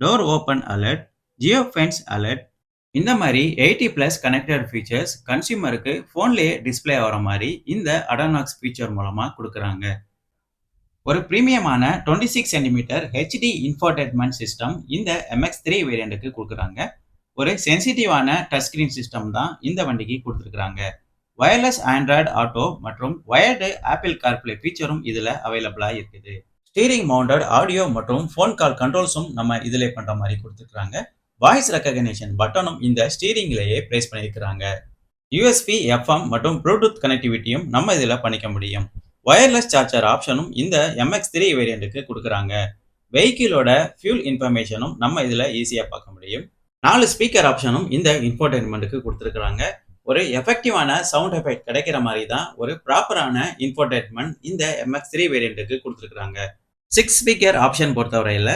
Door open alert, Jio fence alert, இந்த மாதிரி 80 plus connected features கன்சியூமருக்கு ஃபோன்லயே display ஆகிற மாதிரி இந்த அடானாக்ஸ் ஃபீச்சர் மூலமா கொடுக்குறாங்க. ஒரு பிரீமியமான 26 சென்டிமீட்டர் ஹெச்டி இன்ஃபோடெயின்மென்ட் சிஸ்டம் இந்த MX3 வேரியண்ட்டுக்கு கொடுக்குறாங்க. ஒரு சென்சிட்டிவான டச் ஸ்கிரீன் சிஸ்டம் தான் இந்த வண்டிக்கு கொடுத்துருக்காங்க. வயர்லெஸ் ஆண்ட்ராய்டு ஆட்டோ மற்றும் வயர்டு ஆப்பிள் கார்ப்ளே ஃபீச்சரும் இதுல அவைலபிளா இருக்குது. ஸ்டீரிங் மவுண்டட் ஆடியோ மற்றும் ஃபோன் கால் கண்ட்ரோல்ஸும் நம்ம இதிலே பண்ற மாதிரி கொடுத்துருக்காங்க. வாய்ஸ் ரெக்கக்னிஷன் பட்டனும் இந்த ஸ்டீரிங்லேயே பிளேஸ் பண்ணியிருக்கிறாங்க. யூஎஸ்பி, எஃப்எம் மற்றும் ப்ளூடூத் கனெக்டிவிட்டியும் நம்ம இதில் பண்ணிக்க முடியும். வயர்லெஸ் சார்ஜர் ஆப்ஷனும் இந்த MX3 வேரியண்ட்டுக்கு கொடுக்குறாங்க. வெஹிக்கிளோட ஃபியூல் இன்ஃபர்மேஷனும் நம்ம இதில் ஈஸியாக பார்க்க முடியும். 4 ஸ்பீக்கர் ஆப்ஷனும் இந்த இன்ஃபோடெயின்மெண்ட்டுக்கு கொடுத்துருக்காங்க. ஒரு எஃபெக்டிவான சவுண்ட் எஃபெக்ட் கிடைக்கிற மாதிரி தான் ஒரு ப்ராப்பரான இன்ஃபோடெயின்மெண்ட் இந்த MX3 வேரியண்ட்டுக்கு கொடுத்துருக்காங்க. 6 ஸ்பீக்கர் ஆப்ஷன் பொறுத்தவரையில்